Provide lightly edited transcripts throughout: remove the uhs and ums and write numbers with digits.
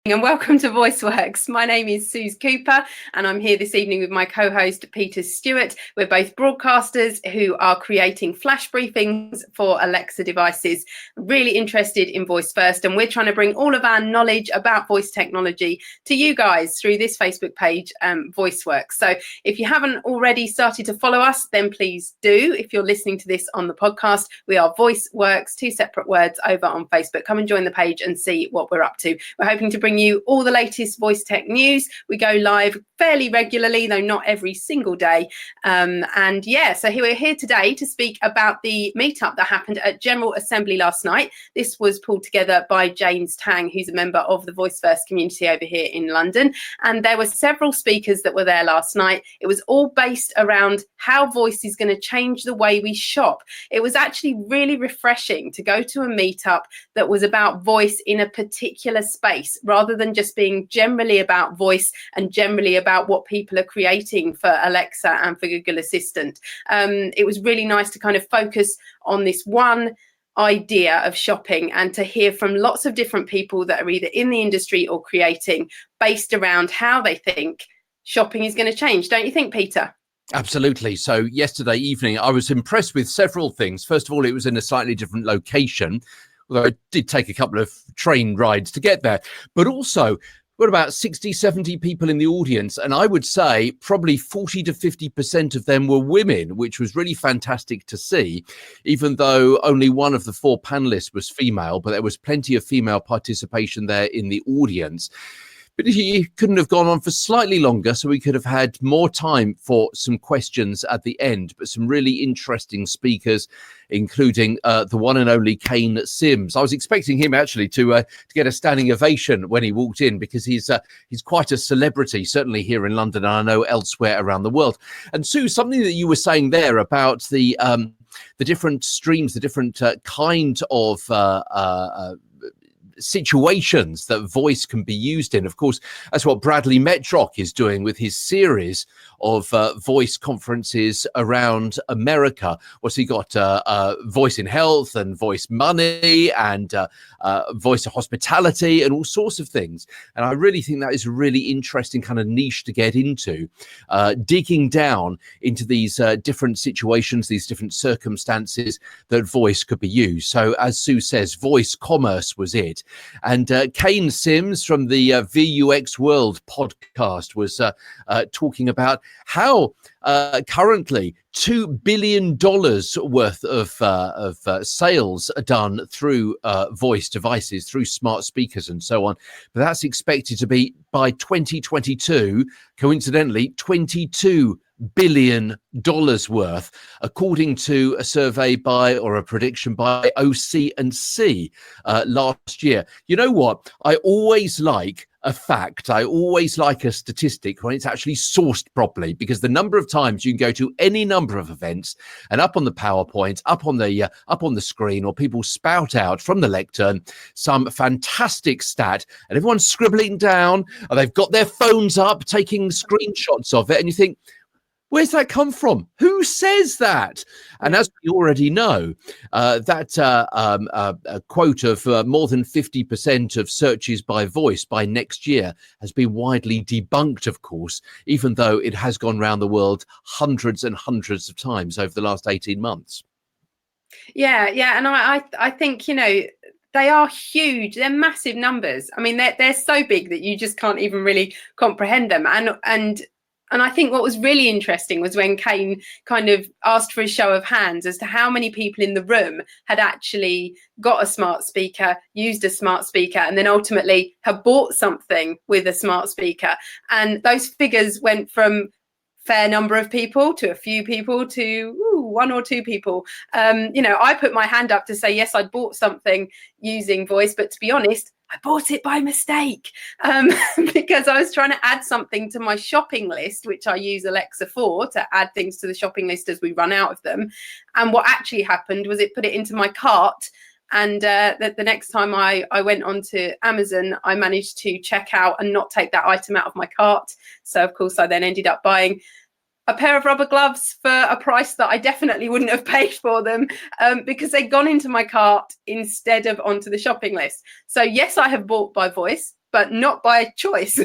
And welcome to VoiceWorks. My name is Suze Cooper and I'm here this evening with my co-host Peter Stewart. We're both broadcasters who are creating flash briefings for Alexa devices, really interested in voice first, and we're trying to bring all of our knowledge about voice technology to you guys through this Facebook page, VoiceWorks. So if you haven't already started to follow us, then please do. If you're listening to this on the podcast, we are VoiceWorks, two separate words, over on Facebook. Come and join the page and see what we're up to. We're hoping to bring you all the latest voice tech news. We go live fairly regularly, though not every single day. So we're here today to speak about the meetup that happened at General Assembly last night. This was pulled together by James Tang, who's a member of the Voice First community over here in London. And there were several speakers that were there last night. It was all based around how voice is going to change the way we shop. It was actually really refreshing to go to a meetup that was about voice in a particular space, rather than just being generally about voice and generally about what people are creating for Alexa and for Google Assistant. It was really nice to kind of focus on this one idea of shopping and to hear from lots of different people that are either in the industry or creating, based around how they think shopping is going to change. Don't you think, Peter? Absolutely. So yesterday evening, I was impressed with several things. First of all, it was in a slightly different location, although it did take a couple of train rides to get there. But also, we're about 60, 70 people in the audience, and I would say probably 40 to 50% of them were women, which was really fantastic to see, even though only one of the four panelists was female, but there was plenty of female participation there in the audience. But he couldn't have gone on for slightly longer, so we could have had more time for some questions at the end. But some really interesting speakers, including the one and only Kane Sims. I was expecting him actually to get a standing ovation when he walked in, because he's quite a celebrity, certainly here in London, and I know elsewhere around the world. And Sue, something that you were saying there about the different streams, the different kind of situations that voice can be used in. Of course, that's what Bradley Metrock is doing with his series of voice conferences around America. What's he got? Voice in health and voice money and voice of hospitality and all sorts of things. And I really think that is a really interesting kind of niche to get into, digging down into these different situations, these different circumstances that voice could be used. So as Sue says, voice commerce was it. And Kane Sims from the VUX World podcast was talking about how currently $2 billion worth of sales are done through voice devices, through smart speakers and so on. But that's expected to be, by 2022, coincidentally, $22 billion worth, according to a survey by, or a prediction by, OC&C last year. You know what? I always like a fact. I always like a statistic when it's actually sourced properly, because the number of times you can go to any number of events and up on the PowerPoint, up on the screen, or people spout out from the lectern some fantastic stat, and everyone's scribbling down, or they've got their phones up taking screenshots of it, and you think, where's that come from? Who says that? And as we already know, a quote of more than 50% of searches by voice by next year has been widely debunked, of course, even though it has gone around the world hundreds and hundreds of times over the last 18 months. Yeah. And I think, they are huge. They're massive numbers. I mean, they're so big that you just can't even really comprehend them. And I think what was really interesting was when Kane kind of asked for a show of hands as to how many people in the room had actually got a smart speaker, used a smart speaker, and then ultimately have bought something with a smart speaker. And those figures went from fair number of people to a few people to one or two people. I put my hand up to say, yes, I'd bought something using voice, but to be honest, I bought it by mistake because I was trying to add something to my shopping list, which I use Alexa for, to add things to the shopping list as we run out of them. And what actually happened was it put it into my cart. And the next time I went onto Amazon, I managed to check out and not take that item out of my cart. So, of course, I then ended up buying a pair of rubber gloves for a price that I definitely wouldn't have paid for them because they'd gone into my cart instead of onto the shopping list. So yes, I have bought by voice, but not by choice.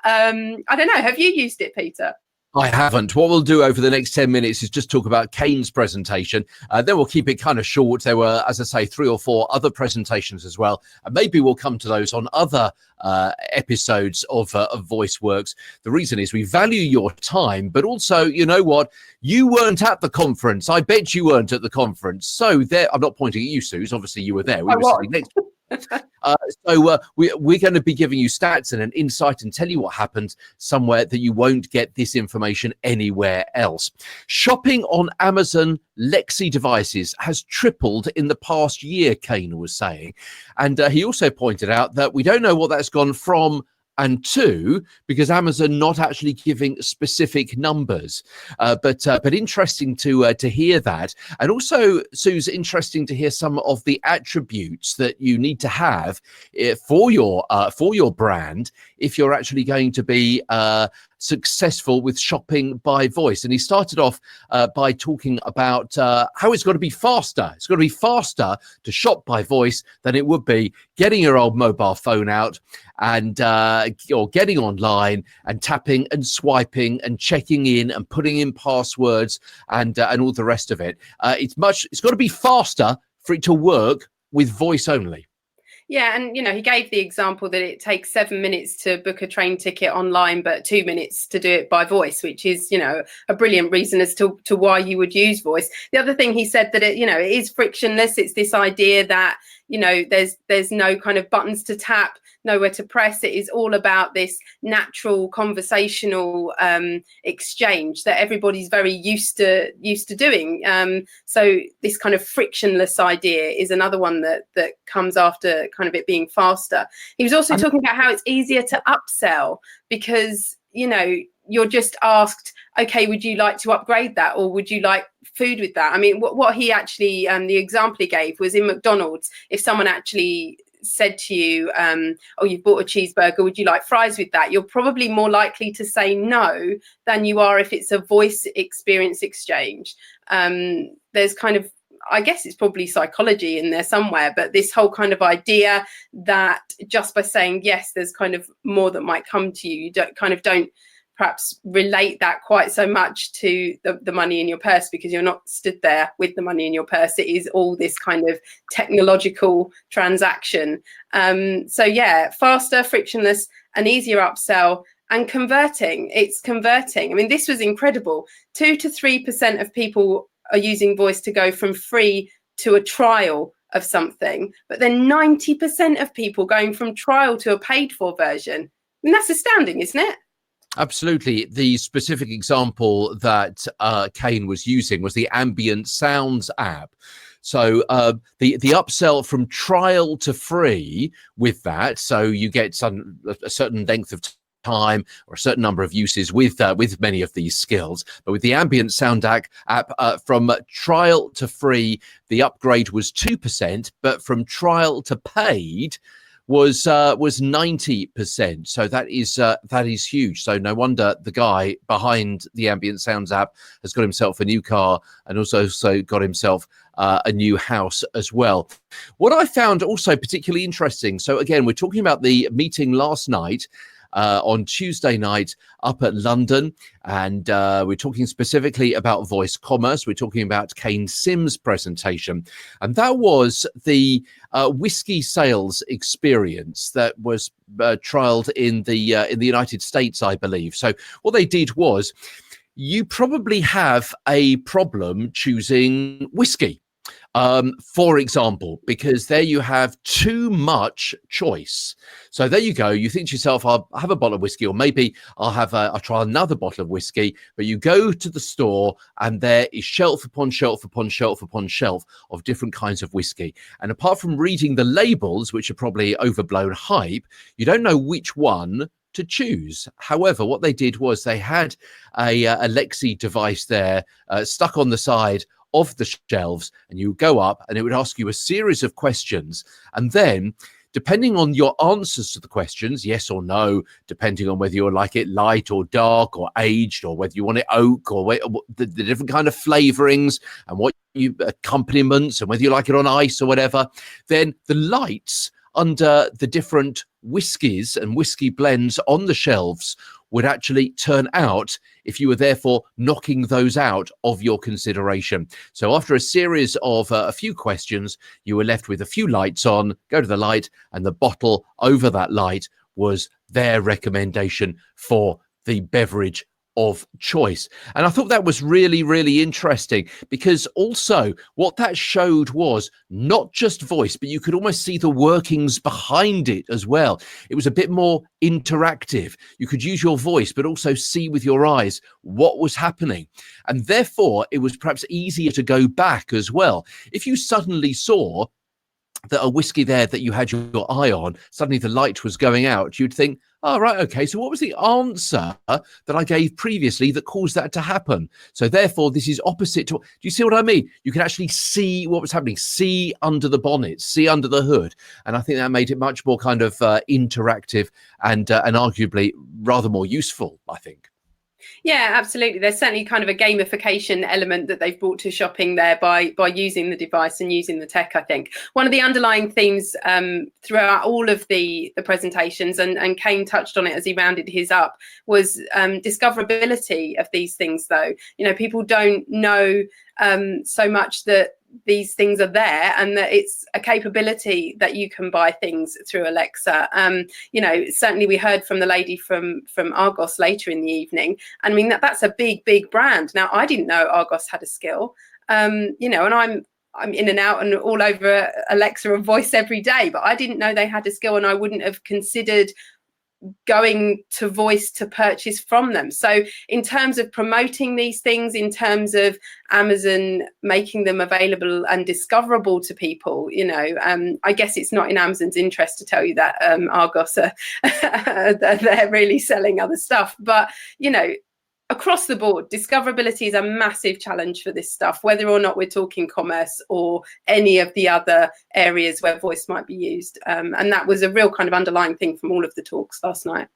I don't know. Have you used it, Peter? I haven't. What we'll do over the next 10 minutes is just talk about Kane's presentation. Then we'll keep it kind of short. There were, as I say, 3 or 4 other presentations as well. And maybe we'll come to those on other episodes of VoiceWorks. The reason is we value your time, but also, you know what? You weren't at the conference. I bet you weren't at the conference. So there, I'm not pointing at you, Suze. Obviously, you were there. We were sitting next to you. We're going to be giving you stats and an insight and tell you what happened somewhere that you won't get this information anywhere else. Shopping on Amazon Lexi devices has tripled in the past year, Kane was saying. And he also pointed out that we don't know what that's gone from and to, because Amazon not actually giving specific numbers, but interesting to hear that, and also, Suze, interesting to hear some of the attributes that you need to have for your brand if you're actually going to be successful with shopping by voice. And he started off by talking about how it's got to be faster. It's got to be faster to shop by voice than it would be getting your old mobile phone out and or getting online and tapping and swiping and checking in and putting in passwords and all the rest of it. It's got to be faster for it to work with voice only. Yeah, and he gave the example that it takes 7 minutes to book a train ticket online, but 2 minutes to do it by voice, which is, a brilliant reason as to why you would use voice. The other thing he said that it is frictionless. It's this idea that there's no kind of buttons to tap, nowhere to press. It is all about this natural conversational exchange that everybody's very used to doing. So this kind of frictionless idea is another one that comes after kind of it being faster. He was also talking about how it's easier to upsell because you're just asked, okay, would you like to upgrade that, or would you like food with that? I mean, what he actually the example he gave was in McDonald's. If someone actually said to you, oh, you've bought a cheeseburger, would you like fries with that? You're probably more likely to say no than you are if it's a voice experience exchange. There's kind of, I guess it's probably psychology in there somewhere, but this whole kind of idea that just by saying yes, there's kind of more that might come to you. You don't perhaps relate that quite so much to the money in your purse, because you're not stood there with the money in your purse. It is all this kind of technological transaction. So yeah, faster, frictionless, an easier upsell, and converting. It's converting. I mean, this was incredible. 2 to 3% of people are using voice to go from free to a trial of something, but then 90% of people going from trial to a paid for version. And that's astounding, isn't it? Absolutely. The specific example that Kane was using was the Ambient Sounds app. So the upsell from trial to free with that, so you get a certain length of time or a certain number of uses with many of these skills. But with the Ambient Sound app, from trial to free, the upgrade was 2%, but from trial to paid was 90%. So that is huge. So no wonder the guy behind the Ambient Sounds app has got himself a new car and also got himself a new house as well. What I found also particularly interesting, so again, we're talking about the meeting last night on Tuesday night up at London, and we're talking specifically about voice commerce. We're talking about Kane Sim's presentation, and that was the whiskey sales experience that was trialed in the United States, I believe. So what they did was, you probably have a problem choosing whiskey. For example, because there you have too much choice. So there you go. You think to yourself, I'll have a bottle of whiskey, or maybe I'll try another bottle of whiskey. But you go to the store and there is shelf upon shelf upon shelf upon shelf of different kinds of whiskey. And apart from reading the labels, which are probably overblown hype, you don't know which one to choose. However, what they did was they had a Lexi device there stuck on the side of the shelves, and you go up and it would ask you a series of questions, and then depending on your answers to the questions, yes or no, depending on whether you like it light or dark or aged, or whether you want it oak, or the different kind of flavorings and what you accompaniments, and whether you like it on ice or whatever, then the lights under the different whiskies and whiskey blends on the shelves would actually turn out if you were therefore knocking those out of your consideration. So after a series of a few questions, you were left with a few lights on, go to the light, and the bottle over that light was their recommendation for the beverage of choice. And I thought that was really, really interesting, because also what that showed was not just voice, but you could almost see the workings behind it as well. It was a bit more interactive. You could use your voice, but also see with your eyes what was happening. And therefore, it was perhaps easier to go back as well. If you suddenly saw that a whiskey there that you had your eye on, suddenly the light was going out, you'd think, oh, right, okay, so what was the answer that I gave previously that caused that to happen? So therefore, this is opposite to, do you see what I mean? You can actually see what was happening, see under the bonnet, see under the hood. And I think that made it much more kind of interactive and arguably rather more useful, I think. Yeah, absolutely. There's certainly kind of a gamification element that they've brought to shopping there by using the device and using the tech, I think. One of the underlying themes throughout all of the presentations, and Kane touched on it as he rounded his up, was discoverability of these things, though. You know, people don't know so much that these things are there, and that it's a capability that you can buy things through Alexa. You know, certainly we heard from the lady from Argos later in the evening. I mean, that's a big brand. Now, I didn't know Argos had a skill, you know, and I'm in and out and all over Alexa and voice every day, but I didn't know they had a skill, and I wouldn't have considered going to voice to purchase from them. So in terms of promoting these things, in terms of Amazon making them available and discoverable to people, you know, I guess it's not in Amazon's interest to tell you that Argos are they're really selling other stuff, but you know, across the board, discoverability is a massive challenge for this stuff, whether or not we're talking commerce or any of the other areas where voice might be used. And that was a real kind of underlying thing from all of the talks last night.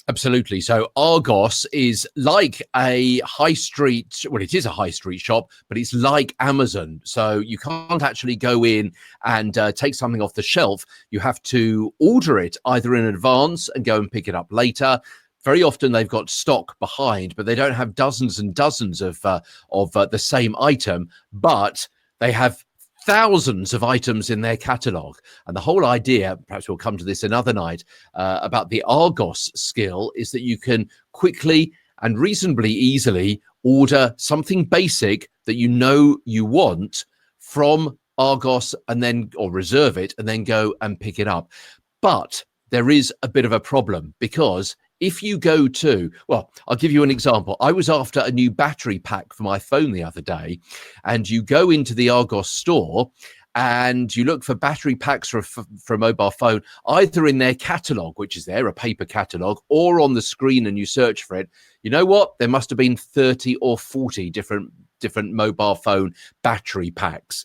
Absolutely. So Argos is like a high street, well, it is a high street shop, but it's like Amazon. So you can't actually go in and take something off the shelf. You have to order it either in advance and go and pick it up later. Very often they've got stock behind, but they don't have dozens and dozens of the same item, but they have thousands of items in their catalogue. And the whole idea, perhaps we'll come to this another night, about the Argos skill is that you can quickly and reasonably easily order something basic that you know you want from Argos, and then, or reserve it and then go and pick it up. But there is a bit of a problem, because if you go to, well, I'll give you an example. I was after a new battery pack for my phone the other day, and you go into the Argos store and you look for battery packs for a mobile phone, either in their catalogue, which is there, a paper catalogue, or on the screen, and you search for it. You know what? There must have been 30 or 40 different mobile phone battery packs.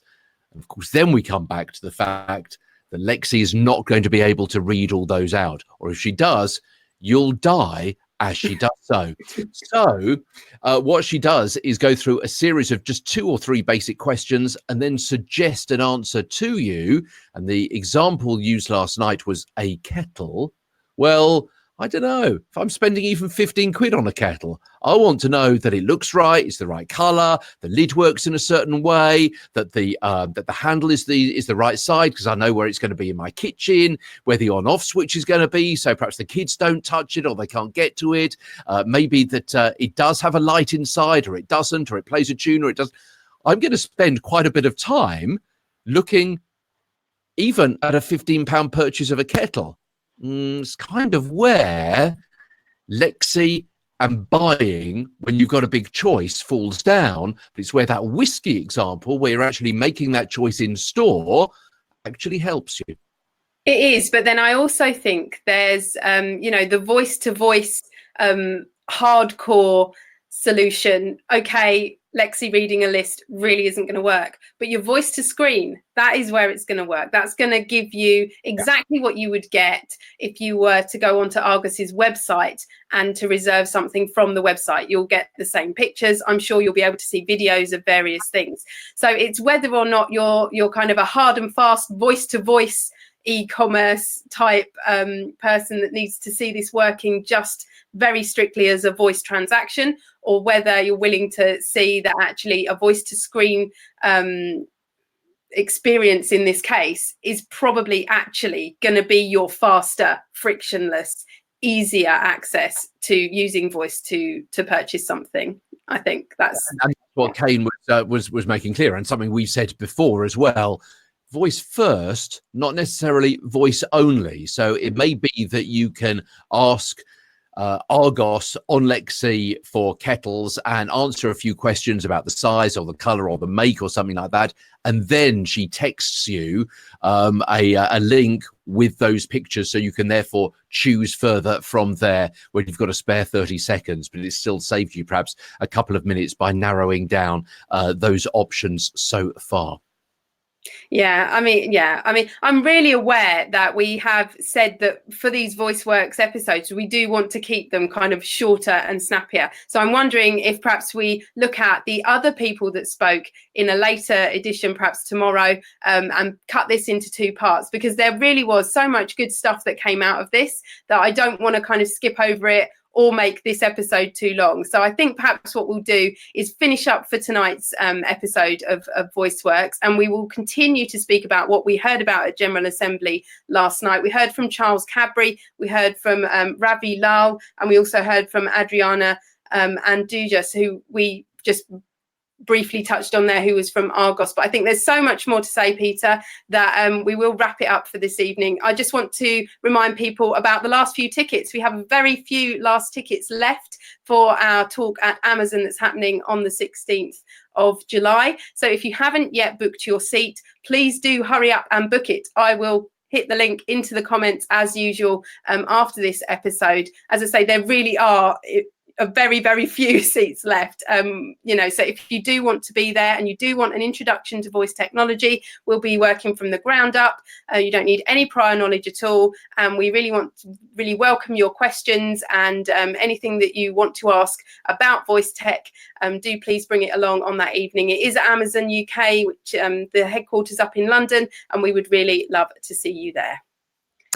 And of course, then we come back to the fact that Lexi is not going to be able to read all those out. Or if she does, you'll die as she does so. So what she does is go through a series of just 2 or 3 basic questions and then suggest an answer to you. And the example used last night was a kettle. Well, I don't know, if I'm spending even 15 quid on a kettle, I want to know that it looks right, it's the right color, the lid works in a certain way, that the handle is the right side, because I know where it's going to be in my kitchen, where the on-off switch is going to be, so perhaps the kids don't touch it or they can't get to it. Maybe that it does have a light inside, or it doesn't, or it plays a tune, or it doesn't. I'm going to spend quite a bit of time looking even at a £15 purchase of a kettle. It's kind of where Lexi and buying, when you've got a big choice, falls down. But it's where that whiskey example, where you're actually making that choice in store, actually helps you. It is, but then I also think there's, you know, the voice-to-voice hardcore solution. Okay, Lexi reading a list really isn't going to work, but your voice to screen, that is where it's going to work. That's going to give you exactly what you would get if you were to go onto Argos's website and to reserve something from the website. You'll get the same pictures. I'm sure you'll be able to see videos of various things. So it's whether or not you're kind of a hard and fast voice to voice e-commerce type person that needs to see this working just very strictly as a voice transaction, or whether you're willing to see that actually a voice to screen experience in this case is probably actually going to be your faster, frictionless, easier access to using voice to purchase something. I think that's what Kane was making clear, and something we've said before as well. Voice first, not necessarily voice only. So it may be that you can ask Argos on Lexi for kettles and answer a few questions about the size or the color or the make or something like that, and then she texts you a link with those pictures, so you can therefore choose further from there when you've got a spare 30 seconds, but it still saved you perhaps a couple of minutes by narrowing down those options so far. Yeah, I mean, I'm really aware that we have said that for these VoiceWorks episodes, we do want to keep them kind of shorter and snappier. So I'm wondering if perhaps we look at the other people that spoke in a later edition, perhaps tomorrow, and cut this into 2 parts, because there really was so much good stuff that came out of this that I don't want to kind of skip over it or make this episode too long. So I think perhaps what we'll do is finish up for tonight's episode of VoiceWorks, and we will continue to speak about what we heard about at General Assembly last night. We heard from Charles Cadbury, we heard from Ravi Lal, and we also heard from Adriana Andujas, who we just briefly touched on there, who was from Argos. But I think there's so much more to say, Peter, that we will wrap it up for this evening. I just want to remind people about the last few tickets. We have very few last tickets left for our talk at Amazon that's happening on the 16th of July. So if you haven't yet booked your seat, please do hurry up and book it. I will hit the link into the comments as usual after this episode. As I say, there really are very, very few seats left. So if you do want to be there and you do want an introduction to voice technology, we'll be working from the ground up. You don't need any prior knowledge at all. And we really want to really welcome your questions, and anything that you want to ask about voice tech, do please bring it along on that evening. It is at Amazon UK, which the headquarters up in London, and we would really love to see you there.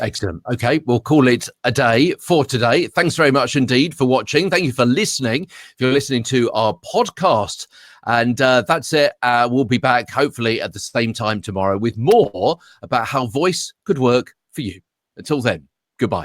Excellent. Okay, we'll call it a day for today. Thanks very much indeed for watching. Thank you for listening. If you're listening to our podcast, and that's it. We'll be back hopefully at the same time tomorrow with more about how voice could work for you. Until then, goodbye.